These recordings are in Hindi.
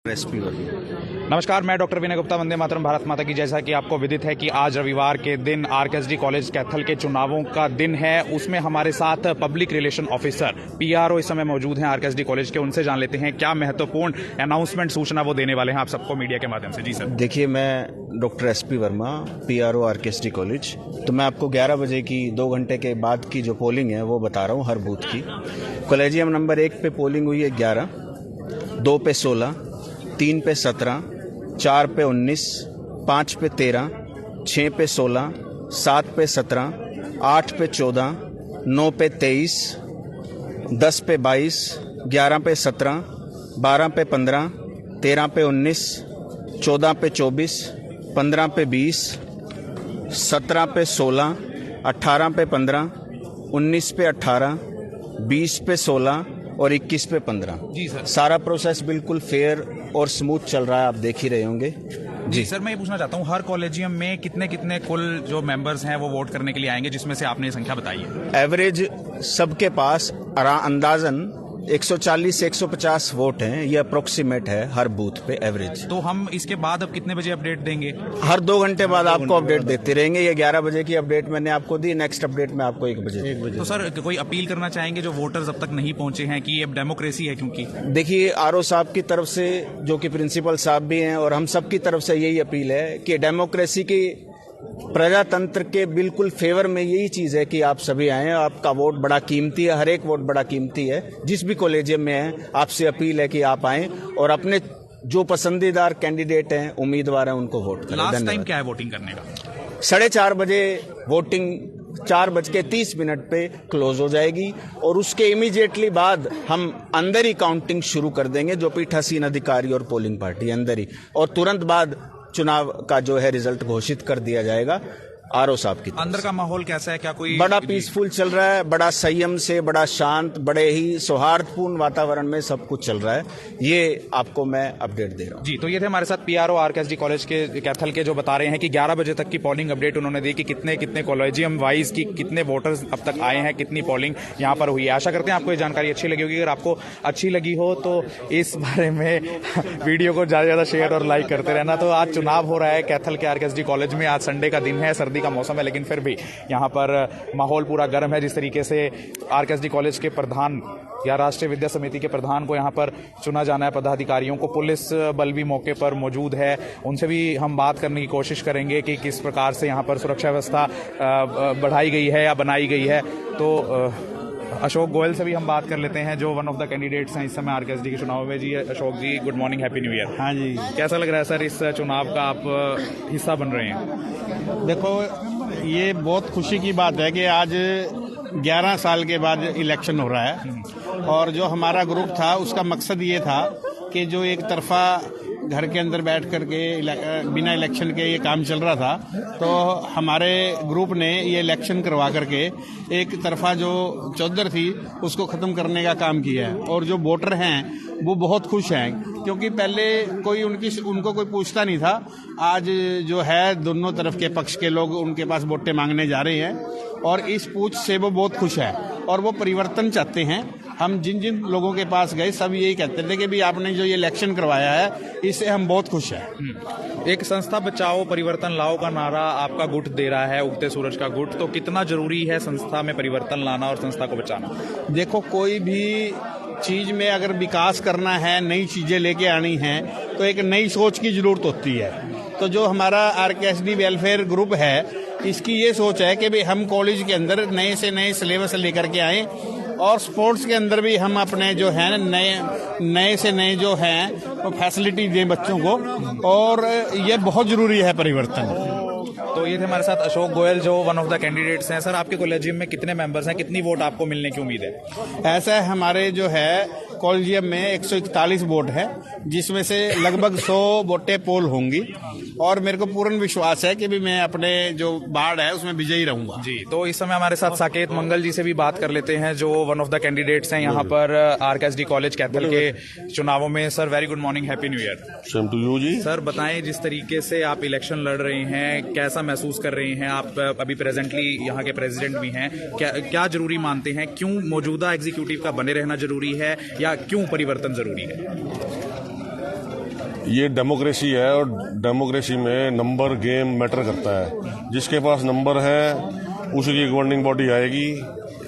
एसपी वर्मा। नमस्कार, मैं डॉक्टर विनय गुप्ता। वंदे मातरम, भारत माता की। जैसा कि आपको विदित है कि आज रविवार के दिन आरकेएसडी कॉलेज कैथल के चुनावों का दिन है। उसमें हमारे साथ पब्लिक रिलेशन ऑफिसर पीआरओ इस समय मौजूद हैं आरकेएसडी कॉलेज के। उनसे जान लेते हैं क्या महत्वपूर्ण अनाउंसमेंट सूचना वो देने वाले हैं आप सबको मीडिया के माध्यम से। जी सर। देखिए, मैं doctor SP Verma, PRO RKSD college. तो मैं आपको 11 बजे की 2 घंटे के बाद की जो पोलिंग है वो बता रहा हूँ हर बूथ की। कॉलेजियम नंबर 1 पे पोलिंग हुई है 11, 2 पे 16, 3 पे 17, 4 पे 19, 5 पे 13, 6 पे 16, 7 पे 17, 8 पे 14, 9 पे 23, 10 पे 22, 11 पे 17, 12 पे 15, 13 पे 19, 14 पे 24, 15 पे 20, 17 पे 16, 18 पे 15, 19 पे 18, 20 पे 16 और 21 पे 15। जी सर। सारा प्रोसेस बिल्कुल फेयर और स्मूथ चल रहा है, आप देख ही रहे होंगे। जी सर, मैं ये पूछना चाहता हूँ हर कॉलेजियम में कितने कितने कुल जो मेंबर्स हैं वो वोट करने के लिए आएंगे, जिसमें से आपने ये संख्या बताई है? एवरेज सबके पास अंदाजन 140 से 150 वोट हैं। ये अप्रोक्सीमेट है हर बूथ पे एवरेज। तो हम इसके बाद अब कितने बजे अपडेट देंगे? हर 2 घंटे बाद आपको अपडेट देते रहेंगे। ये 11 बजे की अपडेट मैंने आपको दी, नेक्स्ट अपडेट मैं आपको 1 बजे। तो सर, कोई अपील करना चाहेंगे जो वोटर्स अब तक नहीं पहुंचे हैं कि ये डेमोक्रेसी है? क्योंकि देखिए, आरओ साहब की तरफ से, जो कि प्रिंसिपल साहब भी हैं, और हम सब की तरफ से यही अपील है कि डेमोक्रेसी की, प्रजातंत्र के बिल्कुल फेवर में यही चीज है कि आप सभी आएं। आपका वोट बड़ा कीमती है, हर एक वोट बड़ा कीमती है। जिस भी कॉलेजियम में है, आपसे अपील है कि आप आएं और अपने जो पसंदीदार कैंडिडेट हैं, उम्मीदवार हैं, उनको वोट करें। लास्ट टाइम क्या है वोटिंग करने का? 4:30 बजे वोटिंग 4:30 पे क्लोज हो जाएगी और उसके इमीडिएटली बाद हम अंदर ही काउंटिंग शुरू कर देंगे, जो पीठासीन अधिकारी और पोलिंग पार्टी अंदर ही, और तुरंत बाद चुनाव का जो है रिजल्ट घोषित कर दिया जाएगा आरओ साहब की। अंदर का माहौल कैसा है? क्या कोई बड़ा पीसफुल चल रहा है, बड़ा संयम से, बड़ा शांत, बड़े ही सौहार्दपूर्ण वातावरण में सब कुछ चल रहा है। ये आपको मैं अपडेट दे रहा हूँ। जी, तो ये थे हमारे साथ पीआरओ आरकेएसडी कॉलेज के कैथल के, जो बता रहे हैं कि 11 बजे तक की पोलिंग अपडेट उन्होंने दी कि कितने कितने कॉलेजियम वाइज की कितने वोटर्स अब तक आए हैं, कितनी पोलिंग यहाँ पर हुई है। आशा करते हैं आपको ये जानकारी अच्छी लगी होगी। अगर आपको अच्छी लगी हो तो इस बारे में वीडियो को ज़्यादा से ज़्यादा शेयर और लाइक करते रहना। तो आज चुनाव हो रहा है कैथल के आरकेएसडी कॉलेज में। आज संडे का दिन है, सर्दी का मौसम है, लेकिन फिर भी यहाँ पर माहौल पूरा गर्म है। जिस तरीके से आरकेएसडी कॉलेज के प्रधान या राष्ट्रीय विद्या समिति के प्रधान को यहाँ पर चुना जाना है, पदाधिकारियों को, पुलिस बल भी मौके पर मौजूद है। उनसे भी हम बात करने की कोशिश करेंगे कि किस प्रकार से यहाँ पर सुरक्षा व्यवस्था बढ़ाई गई है या बनाई गई है। तो अशोक गोयल से भी हम बात कर लेते हैं, जो वन ऑफ द कैंडिडेट्स हैं इस समय आरकेएसडी के चुनाव में। जी Ashok ji, good morning, happy new year. हाँ जी। कैसा लग रहा है सर, इस चुनाव का आप हिस्सा बन रहे हैं? देखो, ये बहुत खुशी की बात है कि आज 11 साल के बाद इलेक्शन हो रहा है, और जो हमारा ग्रुप था उसका मकसद ये था कि जो एक तरफा घर के अंदर बैठ करके बिना इलेक्शन के ये काम चल रहा था, तो हमारे ग्रुप ने ये इलेक्शन करवा करके एक तरफा जो चौधर थी उसको ख़त्म करने का काम किया है। और जो वोटर हैं वो बहुत खुश हैं, क्योंकि पहले कोई उनको कोई पूछता नहीं था। आज जो है दोनों तरफ के पक्ष के लोग उनके पास वोटें मांगने जा रहे हैं, और इस पूछ से वो बहुत खुश है और वो परिवर्तन चाहते हैं। हम जिन जिन लोगों के पास गए सब यही कहते थे कि भी आपने जो ये इलेक्शन करवाया है इससे हम बहुत खुश हैं। एक संस्था बचाओ परिवर्तन लाओ का नारा आपका गुट दे रहा है, उगते सूरज का गुट। तो कितना जरूरी है संस्था में परिवर्तन लाना और संस्था को बचाना? देखो, कोई भी चीज में अगर विकास करना है, नई चीजें लेके आनी है, तो एक नई सोच की जरूरत होती है। तो जो हमारा आरकेएसडी वेलफेयर ग्रुप है, इसकी ये सोच है कि भाई हम कॉलेज के अंदर नए से नए सिलेबस लेकर के आए, और स्पोर्ट्स के अंदर भी हम अपने जो है नए से नए जो हैं वो फैसिलिटी दें बच्चों को, और ये बहुत जरूरी है परिवर्तन। तो ये थे हमारे साथ अशोक गोयल, जो वन ऑफ द कैंडिडेट्स हैं। सर, आपके कॉलेजियम में कितने मेंबर्स हैं, कितनी वोट आपको मिलने की उम्मीद है? ऐसा है, हमारे जो है कॉलेजियम में 141 वोट है, जिसमें से लगभग 100 वोटें पोल होंगी, और मेरे को पूर्ण विश्वास है कि भी मैं अपने जो वार्ड है उसमें विजयी रहूंगा। जी, तो इस समय हमारे साथ साकेत मंगल जी से भी बात कर लेते हैं, जो वन ऑफ द कैंडिडेट्स हैं यहाँ पर आरकेएसडी कॉलेज कैथल के चुनावों में। Sir, very good morning, happy new year. Same to you ji. Sir, बताएं, जिस तरीके से आप इलेक्शन लड़ रहे हैं, कैसा महसूस कर रहे हैं? आप अभी प्रेजेंटली यहाँ के प्रेसिडेंट भी हैं। क्या जरूरी मानते हैं? क्यों मौजूदा एग्जीक्यूटिव का बने रहना जरूरी है, या क्यों परिवर्तन जरूरी है? ये डेमोक्रेसी है और डेमोक्रेसी में नंबर गेम मैटर करता है। जिसके पास नंबर है उसी की गवर्निंग बॉडी आएगी।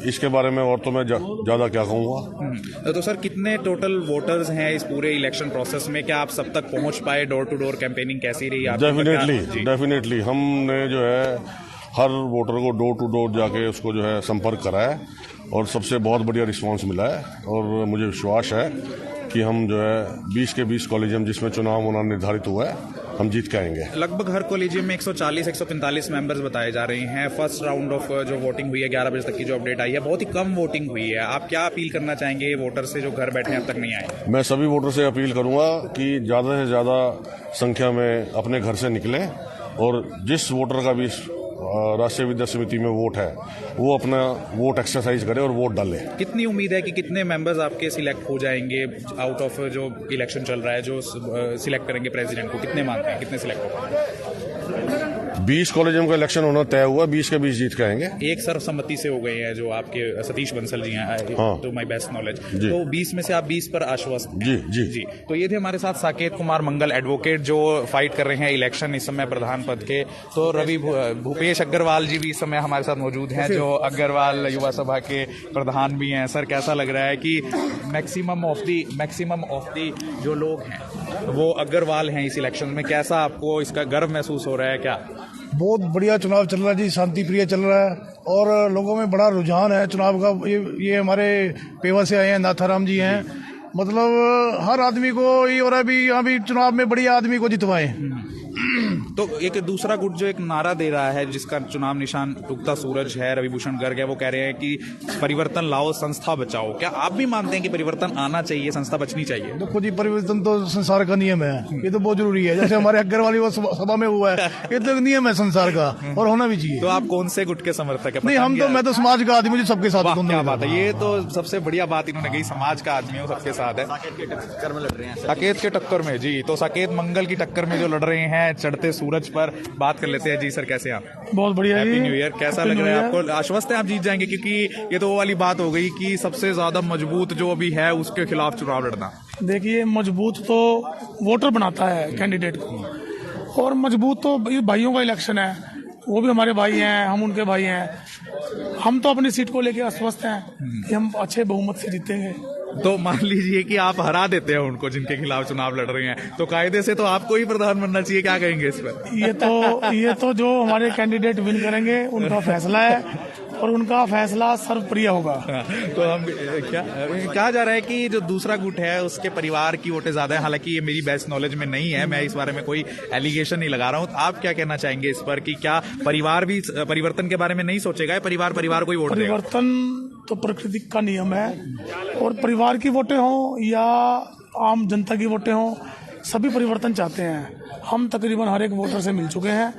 इसके बारे में और तो मैं ज़्यादा क्या कहूँगा। तो सर कितने टोटल वोटर्स हैं इस पूरे इलेक्शन प्रोसेस में? क्या आप सब तक पहुंच पाए? डोर टू डोर कैंपेनिंग कैसी रही आपकी? डेफिनेटली हमने जो है हर वोटर को डोर टू डोर जाके उसको जो है संपर्क करा है और सबसे बहुत बढ़िया रिस्पांस मिला है। और मुझे विश्वास है कि हम जो है 20 के 20 कॉलेजियम जिसमें चुनाव होना निर्धारित हुआ है हम जीत के आएंगे। लगभग हर कॉलेजियम में 140-145 मेंबर्स बताए जा रहे हैं। फर्स्ट राउंड ऑफ जो वोटिंग हुई है 11 बजे तक की जो अपडेट आई है, बहुत ही कम वोटिंग हुई है। आप क्या अपील करना चाहेंगे वोटर से जो घर बैठे अब तक नहीं आए? मैं सभी वोटर से अपील करूंगा कि ज़्यादा से ज़्यादा संख्या में अपने घर से निकलें और जिस वोटर का भी राष्ट्रीय विद्या समिति में वोट है वो अपना वोट एक्सरसाइज करे और वोट डाले। कितनी उम्मीद है कि कितने मेंबर्स आपके सिलेक्ट हो जाएंगे आउट ऑफ जो इलेक्शन चल रहा है, जो सिलेक्ट करेंगे प्रेसिडेंट को? कितने मानते हैं, कितने सिलेक्ट होंगे? 20 कॉलेजों का इलेक्शन होना तय हुआ, 20 के 20 जीत के आएंगे। एक सर्वसम्मति से हो गए हैं जो आपके सतीश बंसल जी हैं, टू माय बेस्ट नॉलेज। जी। तो 20 में से आप 20 पर आश्वस्त हैं? जी जी जी। तो ये थे हमारे साथ साकेत कुमार मंगल एडवोकेट जो फाइट कर रहे हैं इलेक्शन इस समय प्रधान पद के। तो रवि भूपेश अग्रवाल जी भी इस समय हमारे साथ मौजूद हैं जो अग्रवाल युवा सभा के प्रधान भी हैं। सर कैसा लग रहा है कि मैक्सिमम ऑफ दी जो लोग हैं वो अग्रवाल हैं इस इलेक्शन में? कैसा आपको इसका गर्व महसूस हो रहा है? क्या बहुत बढ़िया चुनाव चल रहा है जी, शांति प्रिय चल रहा है और लोगों में बड़ा रुझान है चुनाव का। ये हमारे पेवा से आए हैं, नाथाराम जी हैं। मतलब हर आदमी को ये हो रहा है भी यहाँ भी चुनाव में बढ़िया आदमी को जितवाएं। तो एक दूसरा गुट जो एक नारा दे रहा है जिसका चुनाव निशान उगता सूरज है, रविभूषण गर्ग है, वो कह रहे हैं कि परिवर्तन लाओ, संस्था बचाओ। क्या आप भी मानते हैं कि परिवर्तन आना चाहिए, संस्था बचनी चाहिए? देखो जी, परिवर्तन तो संसार का नियम है, ये तो बहुत जरूरी है। जैसे हमारे अग्रवाली सभा में हुआ है, ये तो एक नियम है संसार का और होना भी चाहिए। तो आप कौन से गुट के समर्थक है? नहीं, मैं तो समाज का आदमी, मुझे सबके साथ। क्या बात है, ये तो सबसे बढ़िया बात इन्होंने कही, समाज का आदमी हो, सबके साथ है। साकेत के टक्कर में जी, तो साकेत मंगल की टक्कर में जो लड़ रहे हैं चढ़ते सूरज पर, बात कर लेते हैं। जी सर कैसे आप? बहुत बढ़िया। Happy new year. कैसा लग रहा है आपको? आश्वस्त है आप जीत जाएंगे? क्योंकि ये तो वो वाली बात हो गई कि सबसे ज्यादा मजबूत जो अभी है उसके खिलाफ चुनाव लड़ना। देखिए, मजबूत तो वोटर बनाता है कैंडिडेट को, और मजबूत तो भाइयों का इलेक्शन है। वो भी हमारे भाई हैं, हम उनके भाई हैं। हम तो अपनी सीट को लेकर आश्वस्त हैं कि हम अच्छे बहुमत से जीतेंगे। तो मान लीजिए कि आप हरा देते हैं उनको जिनके खिलाफ चुनाव लड़ रहे हैं, तो कायदे से तो आपको ही प्रधान बनना चाहिए। क्या कहेंगे इस पर? ये तो जो हमारे कैंडिडेट विन करेंगे उनका फैसला है और उनका फैसला सर्वप्रिय होगा। तो हम क्या कहा जा रहा है कि जो दूसरा गुट है उसके परिवार की वोटें ज्यादा है। हालांकि ये मेरी बेस्ट नॉलेज में नहीं है, मैं इस बारे में कोई एलिगेशन नहीं लगा रहा हूँ। आप क्या कहना चाहेंगे इस पर कि क्या परिवार भी परिवर्तन के बारे में नहीं सोचेगा? परिवार को ही वोट देगा? परिवर्तन तो प्रकृति का नियम है और परिवार की वोटें हों या आम जनता की वोटें हों, सभी परिवर्तन चाहते हैं। हम तकरीबन हर एक वोटर से मिल चुके हैं,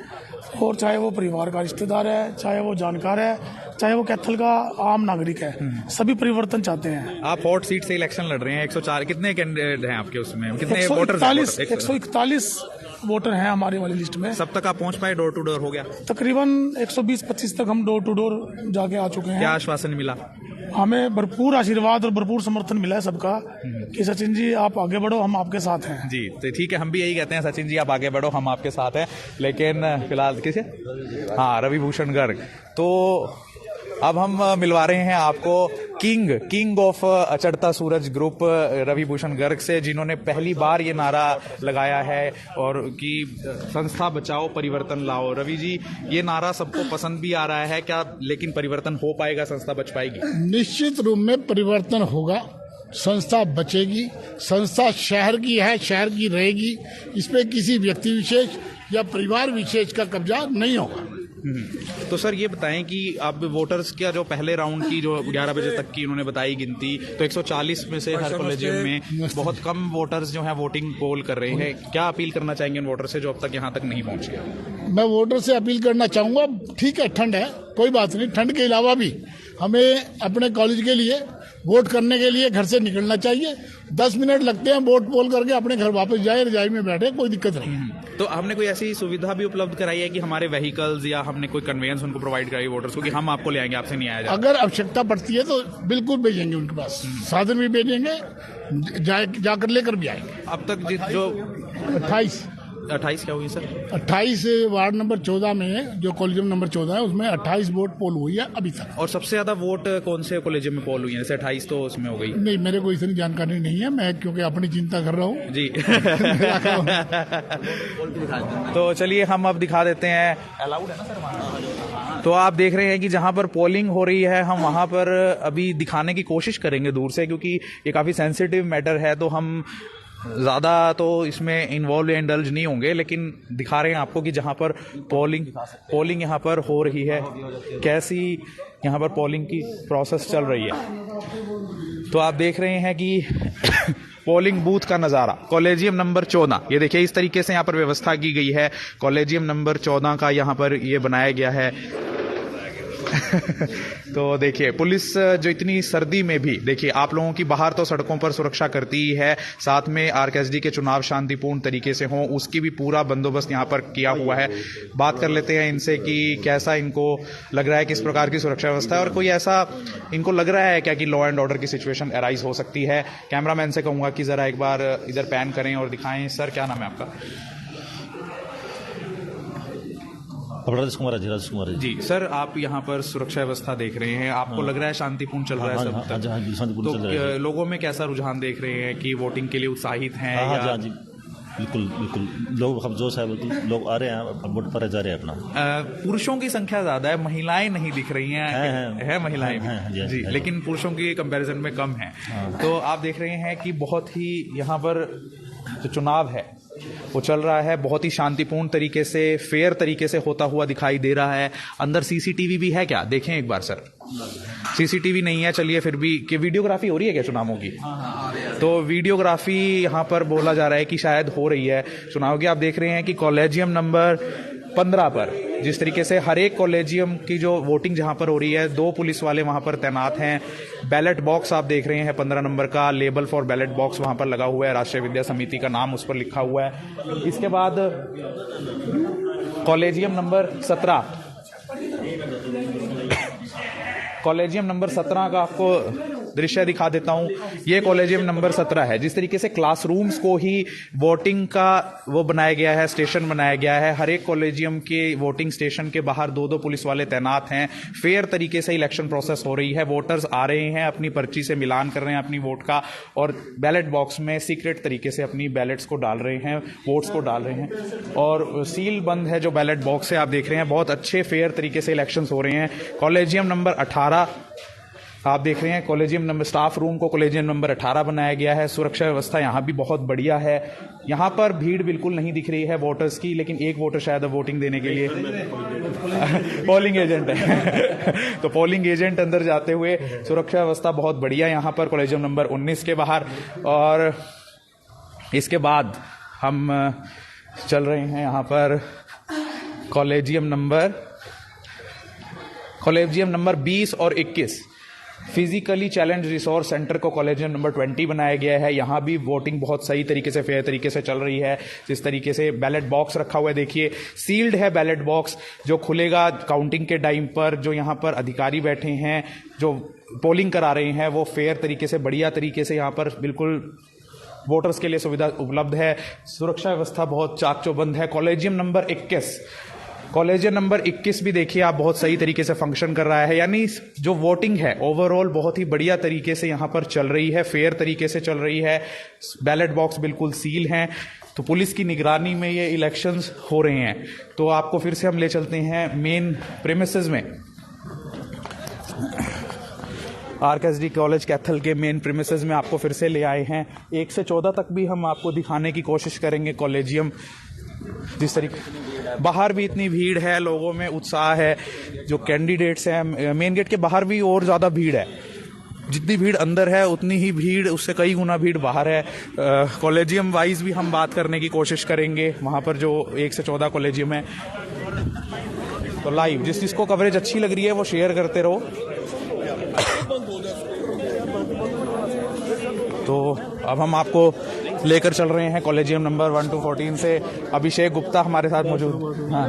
और चाहे वो परिवार का रिश्तेदार है, चाहे वो जानकार है, चाहे वो कैथल का आम नागरिक है, सभी परिवर्तन चाहते हैं। आप हॉट सीट से इलेक्शन लड़ रहे हैं। 104 कितने कैंडिडेट हैं आपके उसमें? कितने वोटर्स? 141 वोटर हैं हमारी वाली लिस्ट में। सब तक आप पहुंच पाए? डोर टू डोर हो गया? तकरीबन 120-25 तक हम डोर टू डोर जाके आ चुके हैं। क्या आश्वासन मिला? हमें भरपूर आशीर्वाद और भरपूर समर्थन मिला है सबका कि सचिन जी आप आगे बढ़ो, हम आपके साथ हैं। जी, तो ठीक है, हम भी यही कहते हैं, सचिन जी आप आगे बढ़ो, हम आपके साथ हैं। लेकिन फिलहाल किसे? हाँ, रविभूषण गर्ग। तो अब हम मिलवा रहे हैं आपको किंग ऑफ चढ़ता सूरज ग्रुप रविभूषण गर्ग से, जिन्होंने पहली बार ये नारा लगाया है और कि संस्था बचाओ परिवर्तन लाओ। रवि जी, ये नारा सबको पसंद भी आ रहा है क्या? लेकिन परिवर्तन हो पाएगा? संस्था बच पाएगी? निश्चित रूप में परिवर्तन होगा, संस्था बचेगी। संस्था शहर की है, शहर की रहेगी। इस पे किसी व्यक्ति विशेष या परिवार विशेष का कब्जा नहीं होगा। तो सर ये बताएं कि अब वोटर्स का जो पहले राउंड की जो 11 बजे तक की उन्होंने बताई गिनती, तो 140 में से हर कॉलेजियम में बहुत कम वोटर्स जो हैं वोटिंग पोल कर रहे हैं। क्या अपील करना चाहेंगे उन वोटर से जो अब तक यहाँ तक नहीं पहुंचे? मैं वोटर से अपील करना चाहूंगा, ठीक है ठंड है, कोई बात नहीं, ठंड के अलावा भी हमें अपने कॉलेज के लिए वोट करने के लिए घर से निकलना चाहिए। 10 मिनट लगते हैं, वोट पोल करके अपने घर वापस जाए, रजाई में बैठे, कोई दिक्कत नहीं। तो हमने कोई ऐसी सुविधा भी उपलब्ध कराई है कि हमारे व्हीकल्स या हमने कोई कन्वेंस उनको प्रोवाइड कराई वोटर्स को कि हम आपको ले आएंगे, आपसे नहीं आया जाएगा? अगर आवश्यकता पड़ती है तो बिल्कुल भेजेंगे उनके पास, साधन भी भेजेंगे जाकर लेकर भी आएंगे। अब तक जो 28 क्या हुई सर? 28 वार्ड नंबर 14 में जो कॉलेजियम नंबर 14 है उसमें 28 वोट पोल हुई है अभी तक। और सबसे ज्यादा वोट कौन से कॉलेजियम में पोल हुई है? जैसे 28 तो उसमें हो गई। नहीं, मेरे को इतनी जानकारी नहीं है, मैं क्योंकि अपनी चिंता कर रहा हूँ जी तो चलिए हम अब दिखा देते हैं। अलाउड है ना सर? तो आप देख रहे हैं कि जहां पर पोलिंग हो रही है हम वहां पर अभी दिखाने की कोशिश करेंगे दूर से, क्योंकि ये काफी सेंसिटिव मैटर है, तो हम ज़्यादा तो इसमें इन्वॉल्व या इंडल्ज नहीं होंगे, लेकिन दिखा रहे हैं आपको कि जहां पर पोलिंग यहाँ पर हो रही है, कैसी यहाँ पर पोलिंग की प्रोसेस चल रही है। तो आप देख रहे हैं कि पोलिंग बूथ का नज़ारा कॉलेजियम नंबर 14, ये देखिए इस तरीके से यहाँ पर व्यवस्था की गई है। कॉलेजियम नंबर 14 का यहाँ पर ये बनाया गया है तो देखिए पुलिस जो इतनी सर्दी में भी, देखिए आप लोगों की बाहर तो सड़कों पर सुरक्षा करती ही है, साथ में आरकेएसडी के चुनाव शांतिपूर्ण तरीके से हों उसकी भी पूरा बंदोबस्त यहाँ पर किया हुआ है। बात कर लेते हैं इनसे कि कैसा इनको लग रहा है, किस प्रकार की सुरक्षा व्यवस्था है, और कोई ऐसा इनको लग रहा है क्या कि लॉ एंड ऑर्डर की सिचुएशन अराइज हो सकती है। कैमरामैन से कहूँगा कि ज़रा एक बार इधर पैन करें और दिखाएं। सर क्या नाम है आपका? राजेश कुमार जी सर, आप यहाँ पर सुरक्षा व्यवस्था देख रहे हैं, आपको लग रहा है शांतिपूर्ण चल रहा है सब? शांतिपूर्ण चल रहा है। लोगों में कैसा रुझान देख रहे हैं कि वोटिंग के लिए उत्साहित हैं? हाँ जी बिल्कुल लोग हम जोश है, बिल्कुल लोग आ रहे हैं, वोट पर जा रहे हैं अपना। पुरुषों की संख्या ज्यादा है, महिलाएं नहीं दिख रही हैं। है महिलाएं भी जी, लेकिन पुरुषों की कंपैरिजन में कम है। तो आप देख रहे हैं कि बहुत ही यहाँ पर जो चुनाव है वो चल रहा है, बहुत ही शांतिपूर्ण तरीके से, फेयर तरीके से होता हुआ दिखाई दे रहा है। अंदर सीसीटीवी भी है क्या? देखें एक बार सर। सीसीटीवी नहीं है, चलिए फिर भी कि वीडियोग्राफी हो रही है क्या चुनावों की? तो वीडियोग्राफी यहाँ पर बोला जा रहा है कि शायद हो रही है चुनाव की। आप देख रहे हैं कि कॉलेजियम नंबर 15 पर जिस तरीके से हर एक कॉलेजियम की जो वोटिंग जहां पर हो रही है, 2 पुलिस वाले वहां पर तैनात हैं। बैलेट बॉक्स आप देख रहे हैं 15 नंबर का, लेबल फॉर बैलेट बॉक्स वहां पर लगा हुआ है, राष्ट्रीय विद्या समिति का नाम उस पर लिखा हुआ है। इसके बाद कॉलेजियम नंबर 17 का आपको दृश्य दिखा देता हूं। ये कॉलेजियम नंबर 17 है। जिस तरीके से क्लासरूम्स को ही वोटिंग का वो बनाया गया है, स्टेशन बनाया गया है, हर एक कॉलेजियम के वोटिंग स्टेशन के बाहर 2-2 पुलिस वाले तैनात हैं। फेयर तरीके से इलेक्शन प्रोसेस हो रही है। वोटर्स आ रहे हैं, अपनी पर्ची से मिलान कर रहे हैं अपनी वोट का, और बैलेट बॉक्स में सीक्रेट तरीके से अपनी बैलेट्स को डाल रहे हैं, वोट्स को डाल रहे हैं, और सील बंद है जो बैलेट बॉक्स है। आप देख रहे हैं बहुत अच्छे फेयर तरीके से इलेक्शंस हो रहे हैं। कॉलेजियम नंबर 18 आप देख रहे हैं, कॉलेजियम नंबर स्टाफ रूम को कॉलेजियम नंबर 18 बनाया गया है। सुरक्षा व्यवस्था यहाँ भी बहुत बढ़िया है। यहाँ पर भीड़ बिल्कुल नहीं दिख रही है वोटर्स की, लेकिन एक वोटर शायद अब वोटिंग देने के लिए पोलिंग एजेंट है तो पोलिंग एजेंट अंदर जाते हुए, सुरक्षा व्यवस्था बहुत बढ़िया यहाँ पर कॉलेजियम नंबर 19 के बाहर। और इसके बाद हम चल रहे हैं यहाँ पर कॉलेजियम नंबर 20 और 21 फिजिकली चैलेंज रिसोर्स सेंटर को कॉलेजियम नंबर 20 बनाया गया है। यहाँ भी वोटिंग बहुत सही तरीके से, फेयर तरीके से चल रही है। जिस तरीके से बैलेट बॉक्स रखा हुआ है, देखिए सील्ड है बैलेट बॉक्स, जो खुलेगा काउंटिंग के टाइम पर। जो यहाँ पर अधिकारी बैठे हैं जो पोलिंग करा रहे हैं, वो फेयर तरीके से, बढ़िया तरीके से यहाँ पर बिल्कुल वोटर्स के लिए सुविधा उपलब्ध है। सुरक्षा व्यवस्था बहुत चाक चौबंद है। कॉलेजियम नंबर 21 भी देखिए आप, बहुत सही तरीके से फंक्शन कर रहा है। यानी जो वोटिंग है ओवरऑल बहुत ही बढ़िया तरीके से यहाँ पर चल रही है, फेयर तरीके से चल रही है। बैलेट बॉक्स बिल्कुल सील हैं। तो पुलिस की निगरानी में ये इलेक्शंस हो रहे हैं। तो आपको फिर से हम ले चलते हैं मेन प्रीमिसेस में, आरकेएसडी कॉलेज कैथल के मेन प्रीमिसेस में आपको फिर से ले आए हैं। 1 से 14 तक भी हम आपको दिखाने की कोशिश करेंगे कॉलेजियम। जिस तरीके बाहर भी इतनी भीड़ है, लोगों में उत्साह है। जो कैंडिडेट्स हैं, मेन गेट के बाहर भी और ज़्यादा भीड़ है। जितनी भीड़ अंदर है उतनी ही भीड़, उससे कई गुना भीड़ बाहर है। कॉलेजियम वाइज भी हम बात करने की कोशिश करेंगे, वहाँ पर जो 1 से 14 कॉलेजियम है। तो लाइव जिसको कवरेज अच्छी लग रही है वो शेयर करते रहो। तो अब हम आपको लेकर चल रहे हैं कॉलेजियम नंबर 1 to 14 से अभिषेक गुप्ता हमारे साथ मौजूद। हाँ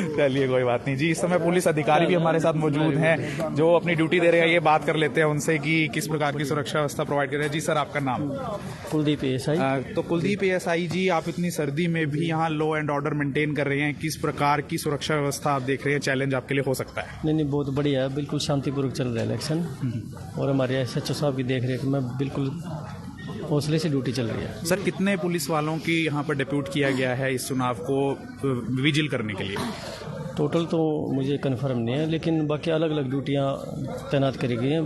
चलिए कोई बात नहीं जी। इस समय पुलिस अधिकारी भी हमारे साथ मौजूद हैं जो अपनी ड्यूटी दे रहे हैं। ये बात कर लेते हैं उनसे कि किस प्रकार की सुरक्षा व्यवस्था प्रोवाइड कर रहे हैं। जी सर, आपका नाम? कुलदीप एएसआई। तो कुलदीप एएसआई जी, आप इतनी सर्दी में भी यहाँ लॉ एंड ऑर्डर मेंटेन कर रहे हैं, किस प्रकार की सुरक्षा व्यवस्था आप देख रहे हैं चैलेंज आपके लिए हो सकता है? नहीं, बहुत बढ़िया है, बिल्कुल शांतिपूर्वक चल रहा है इलेक्शन और हमारे SHO साहब की देख रेख में बिल्कुल हौसले से ड्यूटी चल रही है। सर, कितने पुलिस वालों की यहाँ पर डिप्यूट किया गया है इस चुनाव को विजिल करने के लिए? टोटल तो मुझे कंफर्म नहीं है, लेकिन बाकी अलग अलग ड्यूटियाँ तैनात करी गई हैं।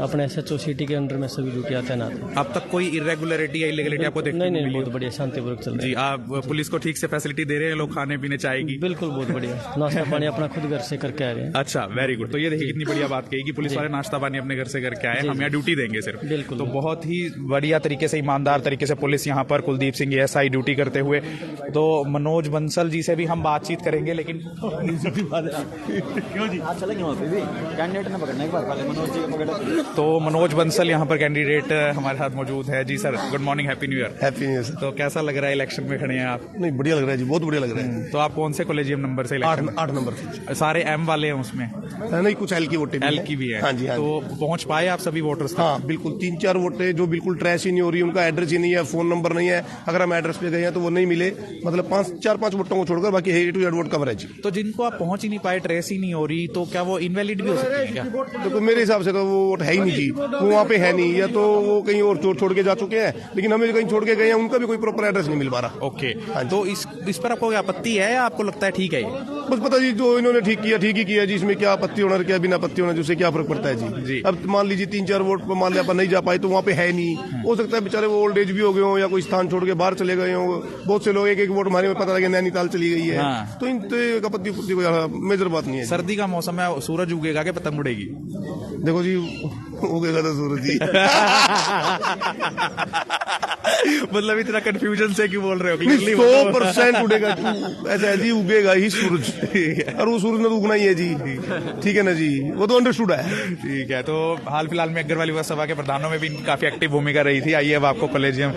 अपने SHO सिटी के अंडर में सभी ड्यूटियाँ तैनात हैं। अब तक कोई इरेगुलरिटी या इलीगलिटी आपको देखने को नहीं, बहुत बढ़िया शांतिपूर्वक चल रहा है। जी, आप पुलिस को ठीक से फैसिलिटी दे रहे हैं, लोग खाने पीने चाहेगी? बिल्कुल, बहुत बढ़िया। नाश्ता पानी अपना खुद घर से करके आ रहे हैं। अच्छा, वेरी गुड। तो ये देखिए कितनी बढ़िया बात कही कि पुलिस वाले नाश्ता पानी अपने घर से करके आए, हम यहाँ ड्यूटी देंगे सिर्फ। बिल्कुल। तो बहुत ही बढ़िया तरीके से, ईमानदार तरीके से पुलिस यहाँ पर कुलदीप सिंह एएसआई ड्यूटी करते हुए। तो मनोज बंसल जी से भी हम बातचीत करेंगे, लेकिन क्यों जी चलेंगे वहाँ पे भी कैंडिडेट ने पकड़ना एक बार पहले मनोज जी को पकड़ा। तो मनोज बंसल यहाँ पर कैंडिडेट हमारे साथ मौजूद है। जी sir, good morning, happy new year. Happy new year sir. तो कैसा लग रहा है इलेक्शन में खड़े हैं आप? नहीं, बढ़िया लग रहा है जी, बहुत बढ़िया लग रहा है। तो आप कौन से कॉलेजियम नंबर से इलेक्शन? 8 नंबर से। सारे M वाले हैं उसमें? नहीं, कुछ L की वोटें L की भी है। हाँ जी, हाँ। तो पहुंच पाए आप सभी वोटर्स? हाँ बिल्कुल, 3-4 वोटें जो बिल्कुल ट्रैश ही नहीं हो रही, उनका एड्रेस ही नहीं है, फोन नंबर नहीं है, अगर हम एड्रेस पे गए हैं तो वो नहीं मिले। मतलब 4-5 वोटों को छोड़कर बाकी A to Z vote coverage. तो जिनको आप पहुंच ही नहीं पाए, ट्रेस ही नहीं हो रही, तो क्या वो इनवैलिड भी हो सकते हैं क्या? देखो मेरे हिसाब से तो वो वोट है ही नहीं जी, वो वहाँ पे है नहीं, या तो वो कहीं और छोड़ के जा चुके हैं, लेकिन हमें कहीं छोड़ के गए हैं, उनका भी कोई प्रॉपर एड्रेस नहीं मिल पा रहा। ओके, तो इस पर आपको क्या आपत्ति है या आपको लगता है ठीक है ये? बस पता जी, जो इन्होंने ठीक ही किया जी, इसमें क्या आपत्ति होना, क्या बिना आपत्ति होना, जिससे क्या फर्क पड़ता है जी। अब मान लीजिए 3-4 वोट पर मान लिया अपन नहीं जा पाए तो वहाँ पे है नहीं, हो सकता है बेचारे वो ओल्ड एज भी हो गए हो या कोई स्थान छोड़ के बाहर चले गए हो। बहुत से लोग एक वोट हमारे में पता लगे नैनीताल चली गई है। तो इन आपत्ति कोई मेजर बात नहीं है। सर्दी का मौसम है, सूरज उगेगा कि पतंग उड़ेगी? देखो जी, उगेगा तो सूरज जी। मतलब इतना कंफ्यूजन से क्यों बोल रहे हो? 100% उड़ेगा, ऐसा है जी, उगेगा ही सूरज, और वो सूरज ने तो उगना ही है जी। ठीक है ना जी, वो तो अंडरस्टूड है। ठीक है। तो हाल फिलहाल में अग्रवाल युवा सभा के प्रधानों में भी इनकी काफी एक्टिव भूमिका रही थी। आइए अब आपको कॉलेजियम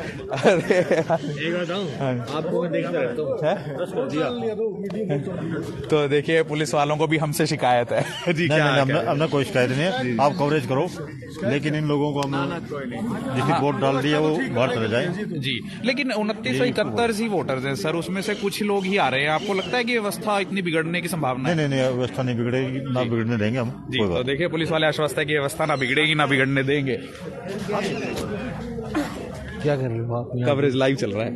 आपको देखते रहता हूँ। तो देखिए, पुलिस वालों को भी हमसे शिकायत है जी। क्या हमने कोई शिकायत नहीं है, आप कवरेज करो, लेकिन इन लोगों को हम जिसकी वोट डाल दिया वो बाहर चले जाए जी। लेकिन 2971 ही वोटर्स हैं सर, उसमें से कुछ लोग ही आ रहे हैं। आपको लगता है कि व्यवस्था इतनी बिगड़ने की संभावना है? नहीं, व्यवस्था नहीं बिगड़ेगी, ना बिगड़ने देंगे हम जी। तो देखिए, पुलिस वाले आश्वस्त है कि व्यवस्था ना बिगड़ेगी, ना बिगड़ने देंगे। क्या कर रहे हो आप? कवरेज लाइव चल रहा है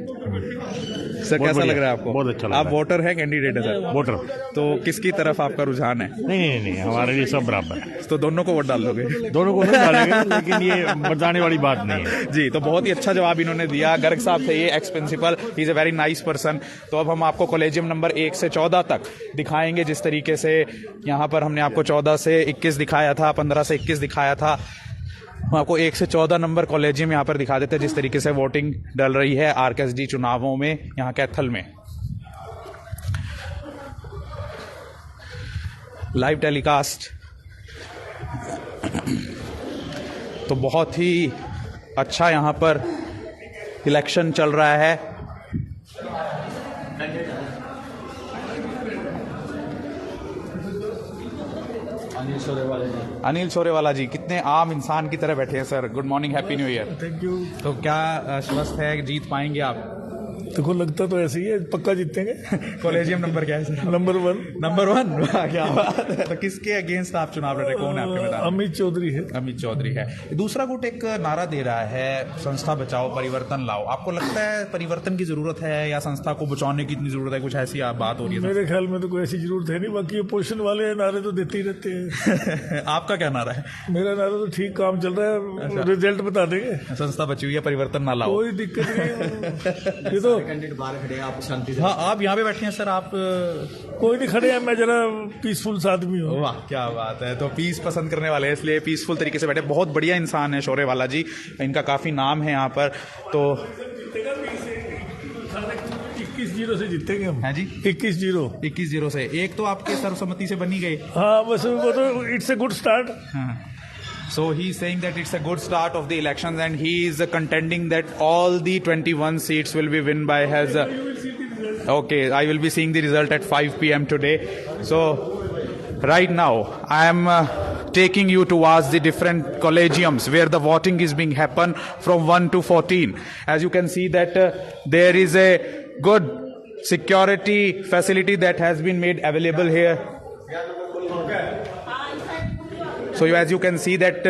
सर, कैसा लग रहा है आपको? बहुत अच्छा लग रहा है। आप वोटर है, कैंडिडेट है सर? वोटर। तो किसकी तरफ आपका रुझान है? नहीं, हमारे लिए सब बराबर है। तो दोनों को वोट डाल दोगे? दोनों को नहीं डालेंगे, लेकिन ये बताने वाली बात नहीं है जी। तो बहुत ही अच्छा जवाब इन्होंने दिया। गर्ग साहब थे ये, ex principal, he is a very nice person. तो अब हम आपको कॉलेजियम नंबर 1 से 14 तक दिखाएंगे। जिस तरीके से यहाँ पर हमने आपको 14 से 21 दिखाया था, 15 से 21 दिखाया था, हम आपको 1 से 14 नंबर कॉलेजियम यहाँ पर दिखा देते हैं, जिस तरीके से वोटिंग डल रही है आरकेएसडी चुनावों में यहाँ कैथल में। Live telecast. तो बहुत ही अच्छा यहाँ पर इलेक्शन चल रहा है। अनिल सोरेवाला जी कितने आम इंसान की तरह बैठे हैं sir. Good morning, happy new year. Thank you. तो क्या आश्वस्त है, जीत पाएंगे आप? देखो, लगता तो ऐसे ही है, पक्का जीतेंगे। कॉलेजियम नंबर क्या है सर? नंबर 1। नंबर 1, क्या बात है। तो किसके अगेंस्ट आप चुनाव लड़ रहे, कौन है आपके मैदान? अमित चौधरी है। अमित चौधरी है। दूसरा गुट एक नारा दे रहा है, संस्था बचाओ परिवर्तन लाओ। आपको लगता है परिवर्तन की जरूरत है या संस्था को बचाने की इतनी जरूरत है? कुछ ऐसी बात हो रही है? मेरे ख्याल में तो कोई ऐसी जरूरत है नहीं, बाकी अपोजिशन वाले नारे तो देते ही रहते हैं। आपका क्या नारा है? मेरा नारा तो ठीक काम चल रहा है, रिजल्ट बता देंगे। संस्था बची हुई है, परिवर्तन ना लाओ। कोई दिक्कत नहीं। ये तो बाहर खड़े आप शांति से। हाँ, आप यहाँ पे बैठे हैं सर। आप कोई नहीं खड़े हैं, मैं जरा पीसफुल आदमी हूँ। वाह, क्या बात है। तो पीस पसंद करने वाले हैं, इसलिए पीसफुल तरीके से बैठे। बहुत बढ़िया इंसान है शोरेवाला जी, इनका काफी नाम है यहाँ पर। तो 21-0 से जीतेंगे हम। है जी, 21-0 से। एक तो आपके सर्वसम्मति से बनी गई। हाँ, बस वो तो इट्स ए गुड स्टार्ट। हाँ। So he's saying that it's a good start of the elections, and he is contending that all the 21 seats will be won by his. Okay, I will be seeing the result at 5 p.m. today. So right now I am taking you towards the different collegiums where the voting is being happen from 1 to 14. As you can see that there is a good security facility that has been made available here. So as you can see that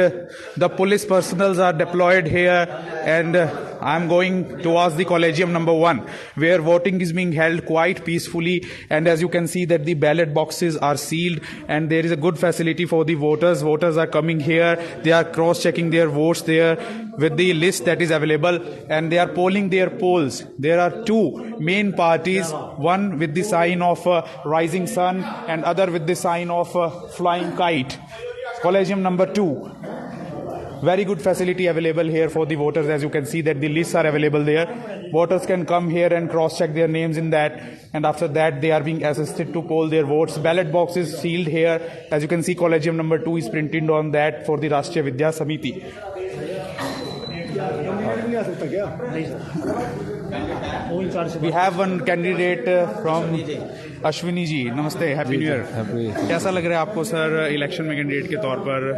the police personnel are deployed here, and I'm going towards the collegium number 1 where voting is being held quite peacefully, and as you can see that the ballot boxes are sealed and there is a good facility for the voters. Voters are coming here, they are cross-checking their votes there with the list that is available, and they are polling their polls. There are 2 main parties, one with the sign of rising sun and other with the sign of flying kite. Collegium number 2, very good facility available here for the voters. As you can see that the lists are available there. Voters can come here and cross-check their names in that, and after that they are being assisted to poll their votes. Ballot box is sealed here. As you can see, collegium number 2 is printed on that for the Rashtriya Vidya Samiti. We have one candidate from Ashwini ji. नमस्ते, हैप्पी न्यू ईयर. कैसा लग रहा है आपको सर इलेक्शन में कैंडिडेट के तौर पर?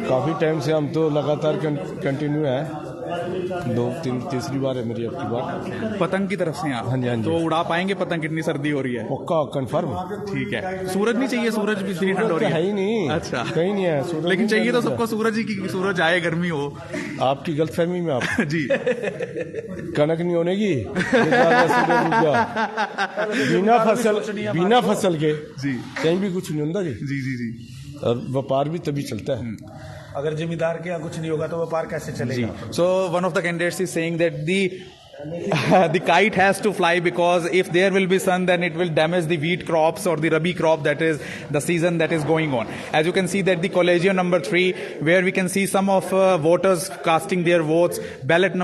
काफ़ी टाइम से हम तो लगातार कंटिन्यू है, 2-3 बार है मेरी अब की बार. पतंग की तरफ से आप? हाँ जी, हाँ जी. तो उड़ा पाएंगे पतंग? कितनी सर्दी हो रही है? पक्का कंफर्म. ठीक है. सूरज नहीं चाहिए? सूरज भी इतनी ठंड हो रही है. है ही नहीं. अच्छा, कहीं नहीं है सूरज. लेकिन चाहिए तो सबको सूरज ही की, सूरज आए, गर्मी हो. आपकी गलतफहमी में आप जी. कनक नहीं होने की बिना फसल के जी कहीं भी कुछ नहीं होता जी. जी जी जी. और व्यापार भी तभी चलता है. अगर जमींदार के यहाँ कुछ नहीं होगा तो व्यापार कैसे चलेगा? So one of the candidates is saying that the kite has to fly, because if there will be sun then it will damage the wheat crops or the rabi crop, that is the season that is going on. As you can see that the collegium number 3 where we can see some of voters casting their votes. Ballot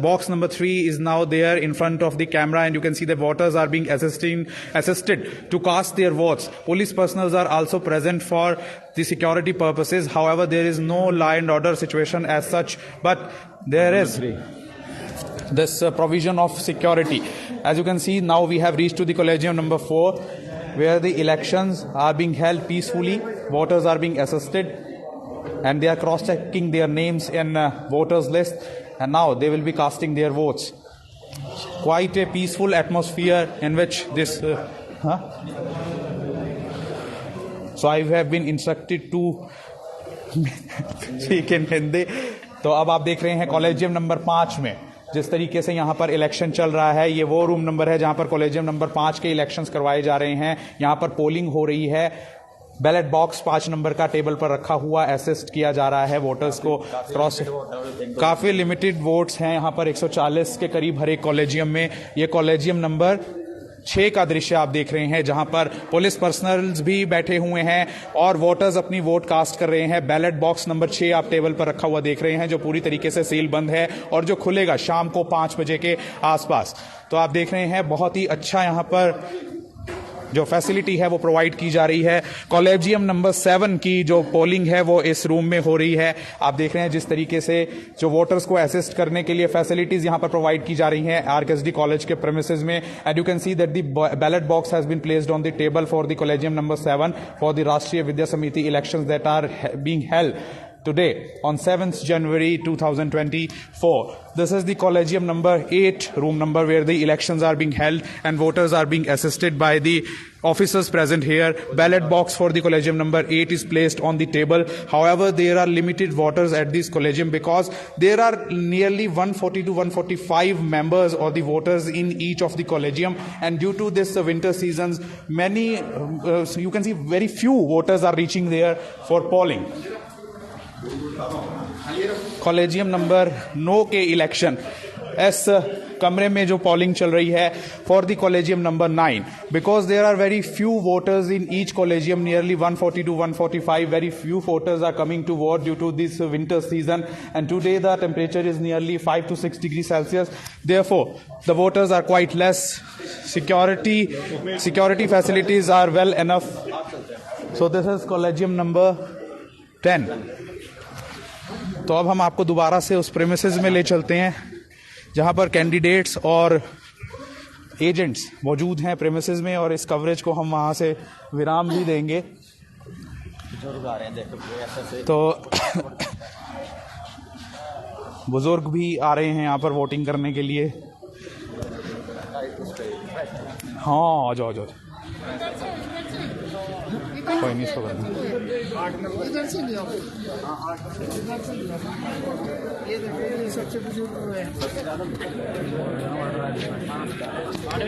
box number 3 is now there in front of the camera, and you can see the voters are being assisted to cast their votes. Police personnel are also present for the security purposes. However, there is no law and order situation as such, but there is this provision of security. As you can see, now we have reached to the collegium number 4 where the elections are being held peacefully. Voters are being assisted and they are cross-checking their names in voters list, and now they will be casting their votes. Quite a peaceful atmosphere in which this so I have been instructed to speak in Hindi. तो अब आप देख रहे हैं कॉलेजियम नंबर 5 में जिस तरीके से यहाँ पर इलेक्शन चल रहा है. ये वो रूम नंबर है जहाँ पर कॉलेजियम नंबर 5 के इलेक्शंस करवाए जा रहे हैं. यहाँ पर पोलिंग हो रही है. बैलेट बॉक्स 5 नंबर का टेबल पर रखा हुआ असिस्ट किया जा रहा है वोटर्स को. काफ़ी लिमिटेड वोट्स हैं यहाँ पर, 140 के करीब हर एक कॉलेजियम में. ये कॉलेजियम नंबर 6 का दृश्य आप देख रहे हैं जहां पर पुलिस पर्सनल्स भी बैठे हुए हैं और वोटर्स अपनी वोट कास्ट कर रहे हैं. बैलेट बॉक्स नंबर 6 आप टेबल पर रखा हुआ देख रहे हैं जो पूरी तरीके से सील बंद है और जो खुलेगा शाम को 5 बजे के आसपास. तो आप देख रहे हैं बहुत ही अच्छा यहां पर जो फैसिलिटी है वो प्रोवाइड की जा रही है. कॉलेजियम नंबर 7 की जो पोलिंग है वो इस रूम में हो रही है. आप देख रहे हैं जिस तरीके से जो वोटर्स को असिस्ट करने के लिए फैसिलिटीज यहां पर प्रोवाइड की जा रही हैं आरकेएसडी कॉलेज के प्रेमिसेस में. And you can see that the ballot box has been placed on the table for the collegium number 7 for the Rashtriya Vidya Samiti elections that are being held today on 7th January 2024. This is the collegium number 8 room number where the elections are being held and voters are being assisted by the officers present here. Ballot box for the collegium number 8 is placed on the table. However, there are limited voters at this collegium because there are nearly 140 to 145 members or the voters in each of the collegium, and due to this winter seasons many you can see very few voters are reaching there for polling. Collegium number 9 के इलेक्शन इस कमरे में जो पोलिंग चल रही है for the collegium number 9 because there are very few voters in each collegium, nearly 140 to 145 very few voters are coming to vote due to this winter season and today the temperature is nearly 5 to 6 degrees Celsius. Therefore the voters are quite less. Security facilities are well enough. So this is collegium number 10। तो अब हम आपको दोबारा से उस प्रेमिसेस में ले चलते हैं जहां पर कैंडिडेट्स और एजेंट्स मौजूद हैं प्रेमिसेस में, और इस कवरेज को हम वहां से विराम भी देंगे। तो बुजुर्ग भी आ रहे हैं यहाँ पर वोटिंग करने के लिए। हाँ आ जाओ कोई नहीं, इसको करना।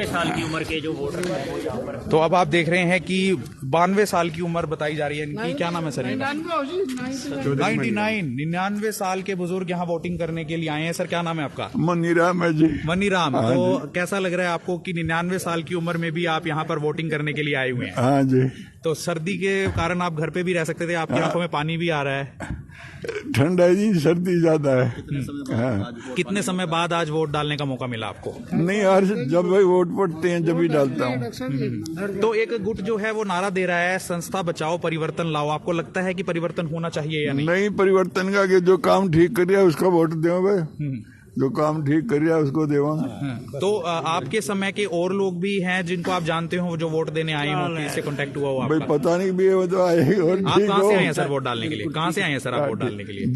साल की उम्र के जो वोटर हैं। तो अब आप देख रहे हैं कि 92 साल की उम्र बताई जा रही है इनकी। क्या नाम है सर? 99 साल के बुजुर्ग यहाँ वोटिंग करने के लिए आए हैं। सर क्या नाम है आपका? मनीराम है जी। मनीराम। तो कैसा लग रहा है आपको कि 99 साल की उम्र में भी आप यहाँ पर वोटिंग करने के लिए आए हुए हैं? हाँ जी। तो सर्दी के कारण आप घर पे भी रह सकते थे, आपकी आंखों में पानी भी आ रहा है। ठंड है जी, सर्दी ज्यादा है। कितने समय बाद आज वोट डालने का मौका मिला आपको? नहीं यार, जब भाई वोट पड़ते हैं जब ही डालता हूँ। तो एक गुट जो है वो नारा दे रहा है संस्था बचाओ परिवर्तन लाओ। आपको लगता है कि परिवर्तन होना चाहिए या नहीं? नहीं, परिवर्तन का जो काम ठीक कर उसका वोट दे भाई, जो काम ठीक कर उसको देवा। तो आपके समय के और लोग भी हैं जिनको आप जानते हो जो वोट देने आए हो, किससे कांटेक्ट हुआ हो आपका? भाई पता नहीं भी वो तो आए। और आप कहाँ से आए हैं सर वोट डालने के लिए? कहाँ से आए हैं सर आप वोट डालने के लिए?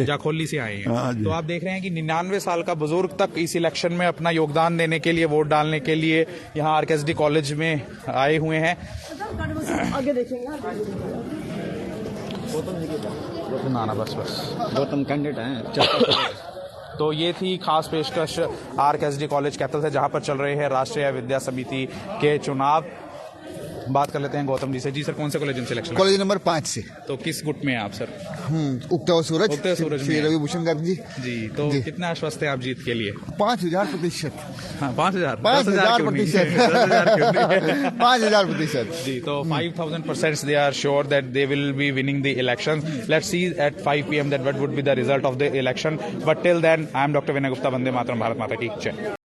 जाखोली से आए हैं। तो आप देख रहे हैं कि 99 साल का बुजुर्ग तक इस इलेक्शन में अपना योगदान देने के लिए, वोट डालने के लिए यहाँ आरकेएसडी कॉलेज में आए हुए हैं। आगे देखेंगे गौतम कैंडिडेट हैं। तो ये थी खास पेशकश आरकेएसडी कॉलेज कैथल से, जहां पर चल रहे हैं राष्ट्रीय विद्या समिति के चुनाव। बात कर लेते हैं गौतम जी से। जी सर, कौन से कॉलेज में सिलेक्शन? कॉलेज नंबर 5 से। तो किस गुट में हैं आप सर? उगता हुआ सूरज। उगते हुए सूरज श्री में रविभूषण गांधी जी। जी, तो कितना आश्वस्त हैं आप जीत के लिए? 5000%। हाँ 5000 5000%। 5000%। जी, तो 5000% they are sure that they will be winning the elections. Let's see at 5 PM that what would be the result of the election. But till then, I am Dr. Vinay Gupta. Vande Mataram, Bharat Mata ki jai.